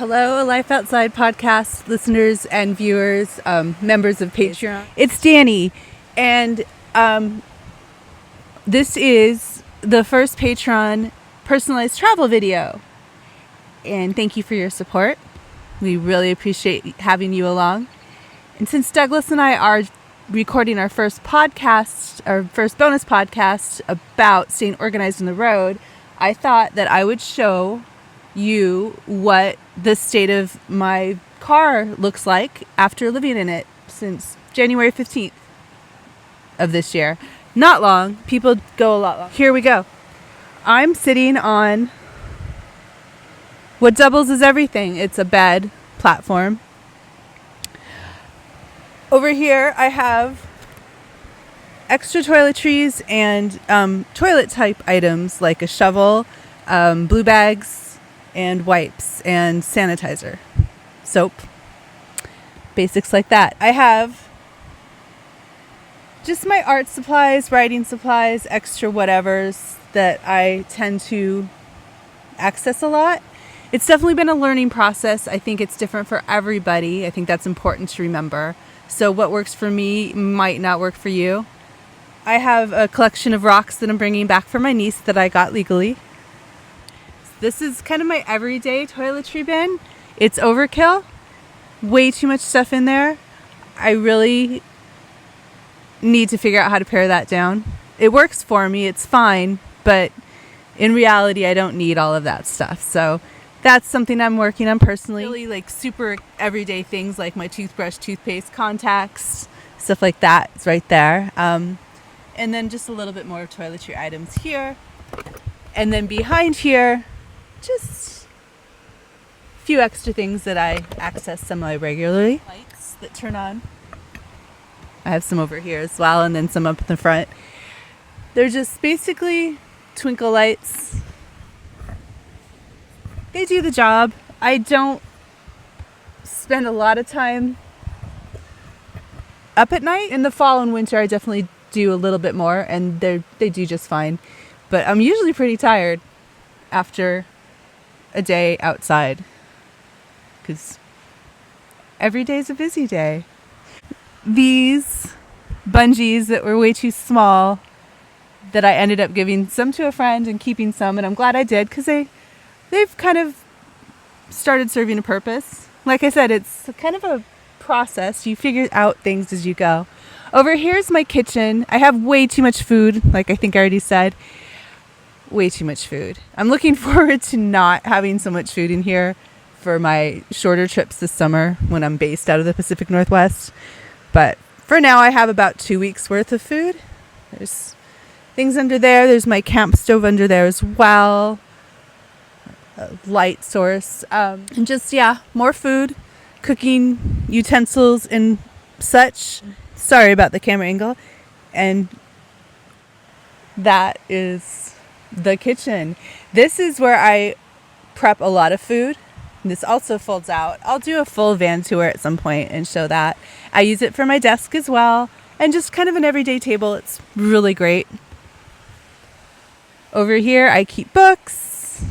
Hello, Life Outside podcast listeners and viewers, members of Patreon. It's Dani, and this is the first Patreon personalized travel video. And thank you for your support. We really appreciate having you along. And since Douglas and I are recording our first podcast, our first bonus podcast about staying organized on the road, I thought that I would show you what the state of my car looks like after living in it since January 15th of this year. Not long. People go a lot long. Here we go. I'm sitting on what doubles as everything. It's a bed platform. Over here I have extra toiletries and toilet type items like a shovel, blue bags, and wipes and sanitizer, soap, basics like that. I have just my art supplies, writing supplies, extra whatevers that I tend to access a lot. It's definitely been a learning process. I think it's different for everybody. I think that's important to remember. So what works for me might not work for you. I have a collection of rocks that I'm bringing back for my niece that I got legally. This is kind of my everyday toiletry bin. It's overkill. Way too much stuff in there. I really need to figure out how to pare that down. It works for me. It's fine. But in reality, I don't need all of that stuff. So that's something I'm working on personally. Really like super everyday things like my toothbrush, toothpaste, contacts, stuff like that. It's right there. And then just a little bit more toiletry items here. And then behind here, just a few extra things that I access semi-regularly. Lights that turn on. I have some over here as well, and then some up in the front. They're just basically twinkle lights. They do the job. I don't spend a lot of time up at night. In the fall and winter, I definitely do a little bit more, and they do just fine. But I'm usually pretty tired after a day outside because every day's a busy day. These bungees that were way too small that I ended up giving some to a friend and keeping some, and I'm glad I did because they've kind of started serving a purpose. Like I said, it's kind of a process. You figure out things as you go. Over here's my kitchen. I have way too much food, like I think I already said. Way too much food. I'm looking forward to not having so much food in here for my shorter trips this summer when I'm based out of the Pacific Northwest. But for now, I have about 2 weeks worth of food. There's things under there. There's my camp stove under there as well. A light source. And just, more food, cooking utensils and such. Sorry about the camera angle. And that is the kitchen. This is where I prep a lot of food. This also folds out. I'll do a full van tour at some point and show that. I use it for my desk as well, and just kind of an everyday table. It's really great. Over here I keep books,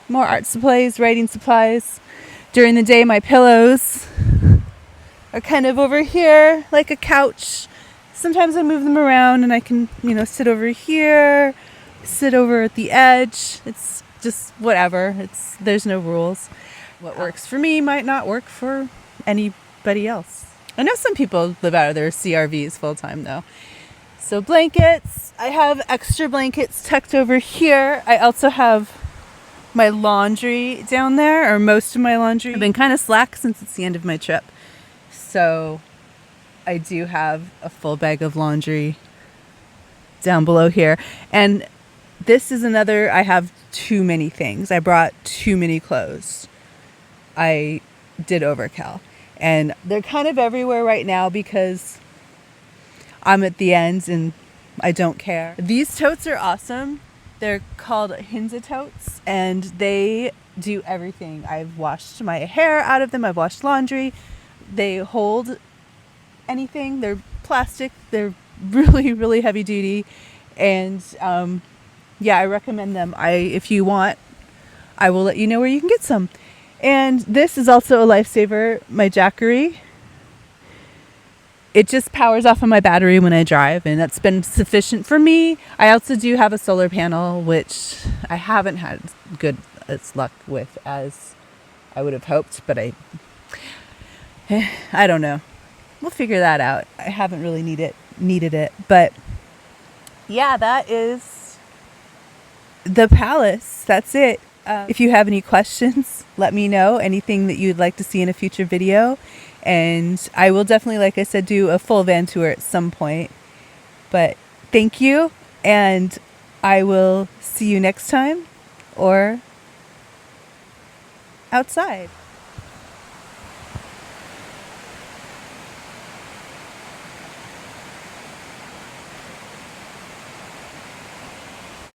more art supplies, writing supplies. During the day my pillows are kind of over here like a couch. Sometimes I move them around and I can, sit over here, sit over at the edge. It's just whatever. There's no rules. What works for me might not work for anybody else. I know some people live out of their CRVs full time though. So blankets. I have extra blankets tucked over here. I also have my laundry down there, or most of my laundry. I've been kind of slack since it's the end of my trip. So I do have a full bag of laundry down below here. And this is another, I have too many things. I brought too many clothes. I did overkill. And they're kind of everywhere right now because I'm at the ends and I don't care. These totes are awesome. They're called Hinza totes and they do everything. I've washed my hair out of them. I've washed laundry. They hold anything. They're plastic. They're really, really heavy duty. And I recommend them. If you want, I will let you know where you can get some. And this is also a lifesaver, my Jackery. It just powers off of my battery when I drive, and that's been sufficient for me. I also do have a solar panel, which I haven't had good as luck with as I would have hoped, but I don't know. We'll figure that out. I haven't really needed it, but yeah, that is the palace. That's it. If you have any questions, let me know. Anything that you'd like to see in a future video. And I will definitely, like I said, do a full van tour at some point. But thank you. And I will see you next time or outside.